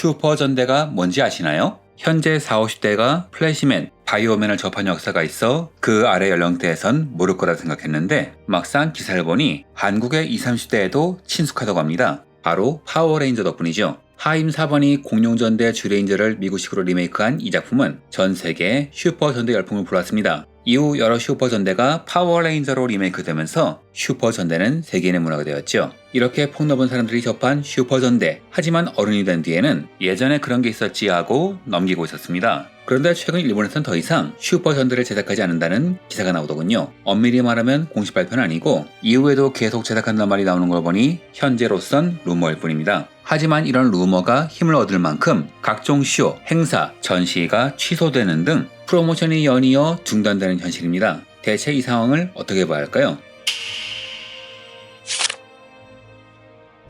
슈퍼전대가 뭔지 아시나요? 현재 40, 50대가 플래시맨, 바이오맨을 접한 역사가 있어 그 아래 연령대에선 모를 거라 생각했는데 막상 기사를 보니 한국의 20, 30대에도 친숙하다고 합니다. 바로 파워레인저 덕분이죠. 하임 4번이 공룡전대 쥐레인저를 미국식으로 리메이크한 이 작품은 전 세계에 슈퍼전대 열풍을 불었습니다. 이후 여러 슈퍼전대가 파워레인저로 리메이크되면서 슈퍼전대는 세계인의 문화가 되었죠. 이렇게 폭넓은 사람들이 접한 슈퍼전대, 하지만 어른이 된 뒤에는 예전에 그런 게 있었지 하고 넘기고 있었습니다. 그런데 최근 일본에서는 더 이상 슈퍼전대를 제작하지 않는다는 기사가 나오더군요. 엄밀히 말하면 공식 발표는 아니고 이후에도 계속 제작한다는 말이 나오는 걸 보니 현재로선 루머일 뿐입니다. 하지만 이런 루머가 힘을 얻을 만큼 각종 쇼, 행사, 전시가 취소되는 등 프로모션이 연이어 중단되는 현실입니다. 대체 이 상황을 어떻게 봐야 할까요?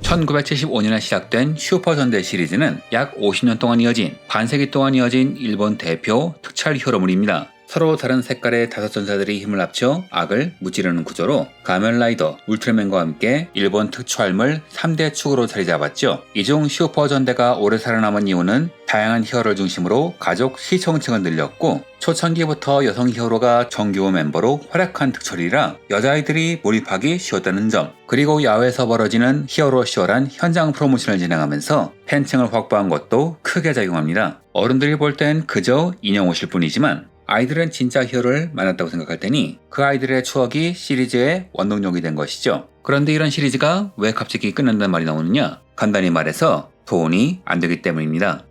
1975년에 시작된 슈퍼전대 시리즈는 약 50년 동안 이어진 반세기 동안 이어진 일본 대표 특촬 히어로물입니다. 서로 다른 색깔의 5전사들이 힘을 합쳐 악을 무찌르는 구조로 가면라이더, 울트라맨과 함께 일본 특촬물 3대 축으로 자리 잡았죠. 이 중 슈퍼전대가 오래 살아남은 이유는 다양한 히어로를 중심으로 가족 시청층을 늘렸고 초창기부터 여성 히어로가 정규 멤버로 활약한 특촬이라 여자아이들이 몰입하기 쉬웠다는 점, 그리고 야외에서 벌어지는 히어로 쇼란 현장 프로모션을 진행하면서 팬층을 확보한 것도 크게 작용합니다. 어른들이 볼 땐 그저 인형 옷일 뿐이지만 아이들은 진짜 히어로를 만났다고 생각할 테니 그 아이들의 추억이 시리즈의 원동력이 된 것이죠. 그런데 이런 시리즈가 왜 갑자기 끝난다는 말이 나오느냐? 간단히 말해서 돈이 안 되기 때문입니다.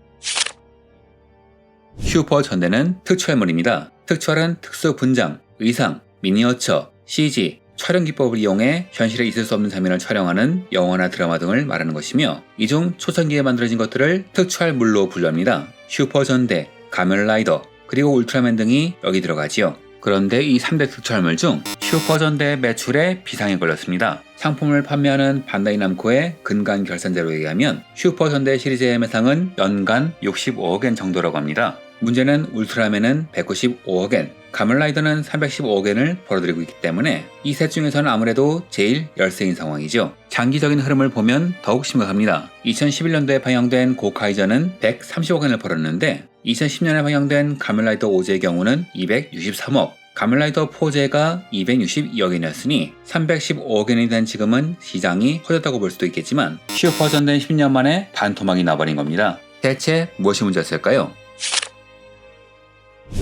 슈퍼전대는 특촬물입니다. 특촬은 특수 분장, 의상, 미니어처, CG, 촬영 기법을 이용해 현실에 있을 수 없는 장면을 촬영하는 영화나 드라마 등을 말하는 것이며 이 중 초창기에 만들어진 것들을 특촬물로 분류합니다. 슈퍼전대, 가면라이더, 그리고 울트라맨 등이 여기 들어가지요. 그런데 이 3대 특촬물 중 슈퍼전대 매출에 비상이 걸렸습니다. 상품을 판매하는 반다이 남코의 근간 결산자료에 의하면 슈퍼전대 시리즈의 매상은 연간 65억엔 정도라고 합니다. 문제는 울트라맨은 195억엔, 가면라이더는 315억엔을 벌어들이고 있기 때문에 이 셋 중에서는 아무래도 제일 열세인 상황이죠. 장기적인 흐름을 보면 더욱 심각합니다. 2011년도에 방영된 고카이저는 130억엔을 벌었는데 2010년에 방영된 가면라이더 오즈의 경우는 263억, 가면라이더 포제가 262억엔이었으니 315억엔이 된 지금은 시장이 커졌다고 볼 수도 있겠지만 슈퍼전대는 10년 만에 반토막이 나버린 겁니다. 대체 무엇이 문제였을까요?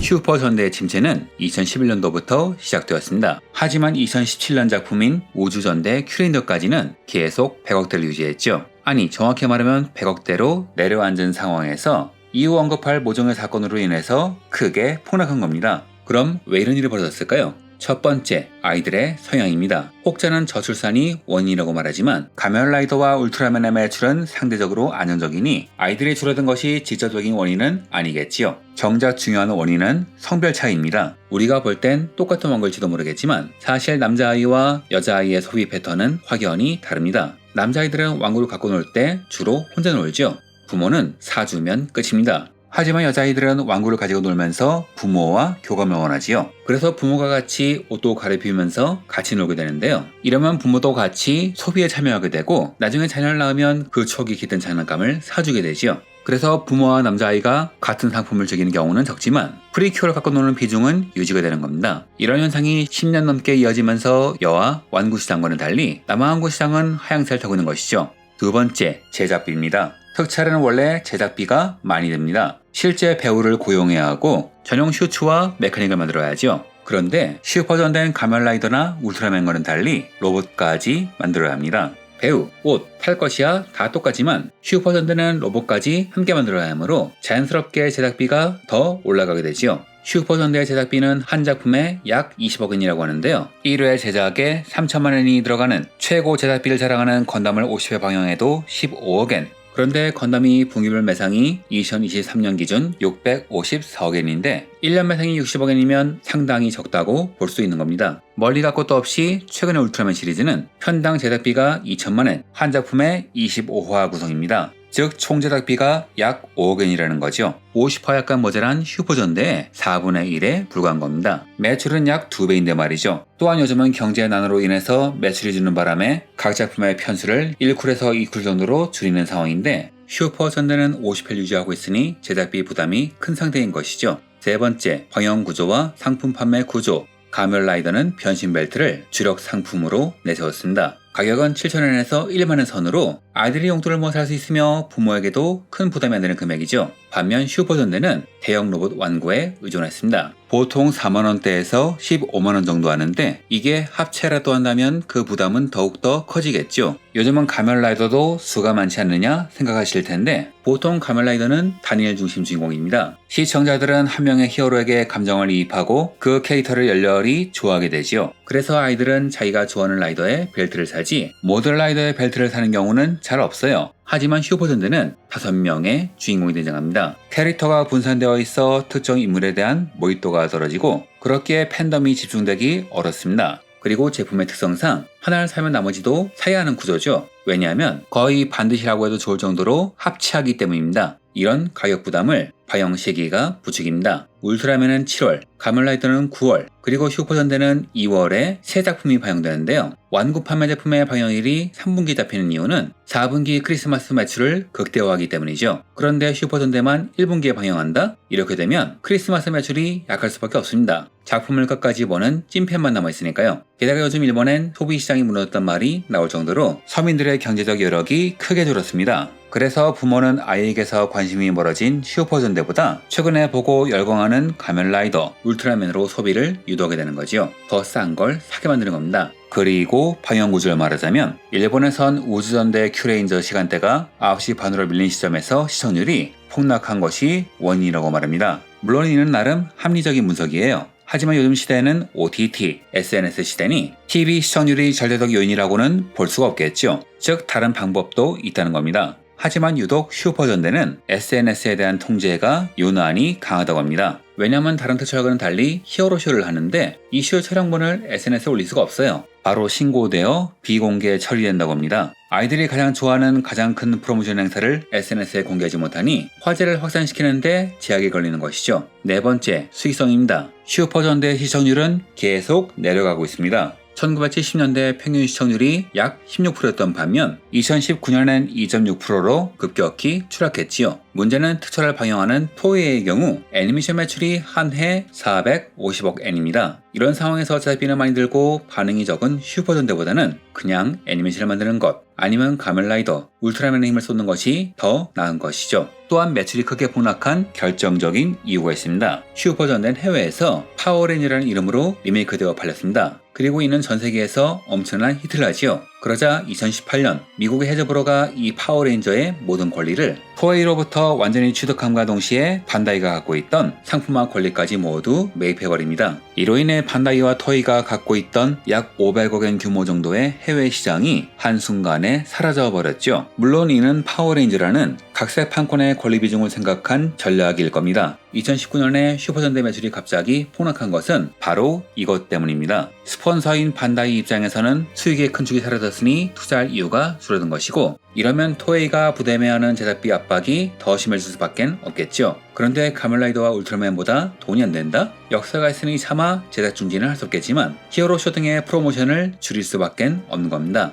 슈퍼전대의 침체는 2011년도부터 시작되었습니다. 하지만 2017년 작품인 우주전대 큐레인더까지는 계속 100억대를 유지했죠. 아니, 정확히 말하면 100억대로 내려앉은 상황에서 이후 언급할 모종의 사건으로 인해서 크게 폭락한 겁니다. 그럼 왜 이런 일이 벌어졌을까요? 첫 번째, 아이들의 성향입니다. 혹자는 저출산이 원인이라고 말하지만 가면라이더와 울트라맨의 매출은 상대적으로 안정적이니 아이들이 줄어든 것이 직접적인 원인은 아니겠지요. 정작 중요한 원인은 성별 차이입니다. 우리가 볼 땐 똑같은 원걸지도 모르겠지만 사실 남자아이와 여자아이의 소비 패턴은 확연히 다릅니다. 남자아이들은 왕구를 갖고 놀 때 주로 혼자 놀죠. 부모는 사주면 끝입니다. 하지만 여자아이들은 왕구를 가지고 놀면서 부모와 교감을 원하지요. 그래서 부모가 같이 옷도 갈아입히면서 같이 놀게 되는데요. 이러면 부모도 같이 소비에 참여하게 되고 나중에 자녀를 낳으면 그 추억이 깃든 장난감을 사주게 되지요. 그래서 부모와 남자아이가 같은 상품을 즐기는 경우는 적지만 프리큐어를 갖고 노는 비중은 유지가 되는 겁니다. 이런 현상이 10년 넘게 이어지면서 여아 완구 시장과는 달리 남아 완구 시장은 하향세를 타고 있는 것이죠. 두 번째, 제작비입니다. 특촬에는 원래 제작비가 많이 듭니다. 실제 배우를 고용해야 하고 전용 슈츠와 메카닉을 만들어야죠. 그런데 슈퍼전대는 가면라이더나 울트라맨과는 달리 로봇까지 만들어야 합니다. 배우, 옷, 탈 것이야 다 똑같지만 슈퍼전대는 로봇까지 함께 만들어야 하므로 자연스럽게 제작비가 더 올라가게 되지요. 슈퍼전대의 제작비는 한 작품에 약 20억엔이라고 하는데요. 1회 제작에 3천만원이 들어가는 최고 제작비를 자랑하는 건담을 50회 방영해도 15억엔, 그런데 건담이 분기별 매상이 2023년 기준 654억엔인데 1년 매상이 60억엔이면 상당히 적다고 볼 수 있는 겁니다. 멀리 갈 것도 없이 최근의 울트라맨 시리즈는 편당 제작비가 2천만엔, 한 작품에 25화 구성입니다. 즉 총 제작비가 약 5억엔이라는 거죠. 50화 약간 모자란 슈퍼전대의 4분의 1에 불과한 겁니다. 매출은 약 2배인데 말이죠. 또한 요즘은 경제 난으로 인해서 매출이 주는 바람에 각 작품의 편수를 1쿨에서 2쿨 정도로 줄이는 상황인데 슈퍼전대는 50회 유지하고 있으니 제작비 부담이 큰 상태인 것이죠. 세 번째, 방영 구조와 상품 판매 구조. 가면라이더는 변신 벨트를 주력 상품으로 내세웠습니다. 가격은 7,000원에서 10,000원 선으로 아이들이 용돈을 못 살 수 있으며 부모에게도 큰 부담이 안 되는 금액이죠. 반면 슈퍼전대는 대형 로봇 완구에 의존했습니다. 보통 4만원대에서 15만원 정도 하는데 이게 합체라도 한다면 그 부담은 더욱더 커지겠죠. 요즘은 가면라이더도 수가 많지 않느냐 생각하실 텐데 보통 가면라이더는 다니엘 중심 주인공입니다. 시청자들은 한 명의 히어로에게 감정을 이입하고 그 캐릭터를 열렬히 좋아하게 되지요. 그래서 아이들은 자기가 좋아하는 라이더의 벨트를 사지 모든 라이더의 벨트를 사는 경우는 잘 없어요. 하지만 슈퍼전대는 5명의 주인공이 등장합니다. 캐릭터가 분산되어 있어 특정 인물에 대한 몰입도가 떨어지고 그렇기에 팬덤이 집중되기 어렵습니다. 그리고 제품의 특성상 하나를 사면 나머지도 사야 하는 구조죠. 왜냐하면 거의 반드시라고 해도 좋을 정도로 합체하기 때문입니다. 이런 가격 부담을 방영 시기가 부추깁니다. 울트라맨은 7월, 가면라이더는 9월, 그리고 슈퍼전대는 2월에 새 작품이 방영되는데요. 완구 판매 제품의 방영일이 3분기 잡히는 이유는 4분기 크리스마스 매출을 극대화하기 때문이죠. 그런데 슈퍼전대만 1분기에 방영한다? 이렇게 되면 크리스마스 매출이 약할 수밖에 없습니다. 작품을 끝까지 보는 찐팬만 남아있으니까요. 게다가 요즘 일본엔 소비시장이 무너졌단 말이 나올 정도로 서민들의 경제적 여력이 크게 줄었습니다. 그래서 부모는 아이에게서 관심이 멀어진 슈퍼전대보다 최근에 보고 열광하는 가면라이더, 울트라맨으로 소비를 유도하게 되는 거지요. 더 싼 걸 사게 만드는 겁니다. 그리고 방영 구조를 말하자면 일본에선 우주전대 큐레인저 시간대가 9시 반으로 밀린 시점에서 시청률이 폭락한 것이 원인이라고 말합니다. 물론 이는 나름 합리적인 분석이에요. 하지만 요즘 시대에는 OTT, SNS 시대니 TV 시청률이 잘 되던 요인이라고는 볼 수가 없겠죠. 즉 다른 방법도 있다는 겁니다. 하지만 유독 슈퍼전대는 SNS에 대한 통제가 유난히 강하다고 합니다. 왜냐하면 다른 특촬과는 달리 히어로쇼를 하는데 이 쇼 촬영본을 SNS에 올릴 수가 없어요. 바로 신고되어 비공개 처리된다고 합니다. 아이들이 가장 좋아하는 가장 큰 프로모션 행사를 SNS에 공개하지 못하니 화제를 확산시키는데 제약이 걸리는 것이죠. 네 번째, 수익성입니다. 슈퍼전대 시청률은 계속 내려가고 있습니다. 1970년대 평균 시청률이 약 16%였던 반면 2019년엔 2.6%로 급격히 추락했지요. 문제는 특촬을 방영하는 토이의 경우 애니메이션 매출이 한 해 450억 엔입니다. 이런 상황에서 제작비는 많이 들고 반응이 적은 슈퍼전대보다는 그냥 애니메이션을 만드는 것 아니면 가면라이더, 울트라맨의 힘을 쏟는 것이 더 나은 것이죠. 또한 매출이 크게 폭락한 결정적인 이유가 있습니다. 슈퍼전대는 해외에서 파워레인저라는 이름으로 리메이크되어 팔렸습니다. 그리고 이는 전 세계에서 엄청난 히트를 하지요. 그러자 2018년 미국의 해저브로가 이 파워레인저의 모든 권리를 토에이로부터 완전히 취득함과 동시에 반다이가 갖고 있던 상품화 권리까지 모두 매입해버립니다. 이로 인해 반다이와 토이가 갖고 있던 약 500억 엔 규모 정도의 해외 시장이 한순간에 사라져버렸죠. 물론 이는 파워레인저라는 각색 판권의 권리 비중을 생각한 전략일 겁니다. 2019년에 슈퍼전대 매출이 갑자기 폭락한 것은 바로 이것 때문입니다. 스폰서인 반다이 입장에서는 수익의 큰 축이 사라졌으니 투자할 이유가 줄어든 것이고 이러면 토에이가 부담해야 하는 제작비 압박이 더 심해질 수밖에 없겠죠. 그런데 가면라이더와 울트라맨보다 돈이 안 된다? 역사가 있으니 차마 제작 중지는 할 수 없겠지만 히어로쇼 등의 프로모션을 줄일 수밖에 없는 겁니다.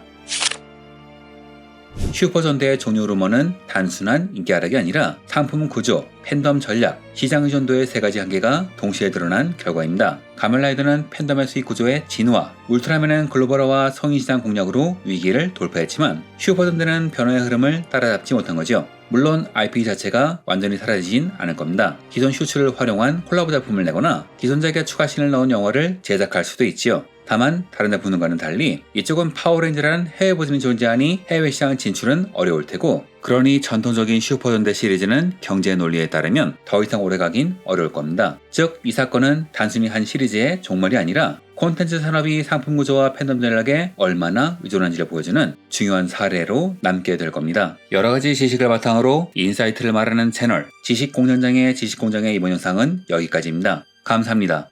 슈퍼전대의 종료 루머는 단순한 인기 하락이 아니라 상품 구조, 팬덤 전략, 시장 의존도의 세 가지 한계가 동시에 드러난 결과입니다. 가면라이더는 팬덤의 수익 구조의 진화, 울트라맨은 글로벌화와 성인시장 공략으로 위기를 돌파했지만 슈퍼전대는 변화의 흐름을 따라잡지 못한 거죠. 물론 IP 자체가 완전히 사라지진 않을 겁니다. 기존 슈츠를 활용한 콜라보 작품을 내거나 기존작에 추가신을 넣은 영화를 제작할 수도 있지요. 다만 다른 작품과는 달리 이쪽은 파워레인저라는 해외 버전이 존재하니 해외 시장 진출은 어려울 테고 그러니 전통적인 슈퍼전대 시리즈는 경제 논리에 따르면 더 이상 오래가긴 어려울 겁니다. 즉 이 사건은 단순히 한 시리즈의 종말이 아니라 콘텐츠 산업이 상품 구조와 팬덤 전략에 얼마나 의존한지를 보여주는 중요한 사례로 남게 될 겁니다. 여러가지 지식을 바탕으로 인사이트를 말하는 채널 지식공장장의 지식공장의 이번 영상은 여기까지입니다. 감사합니다.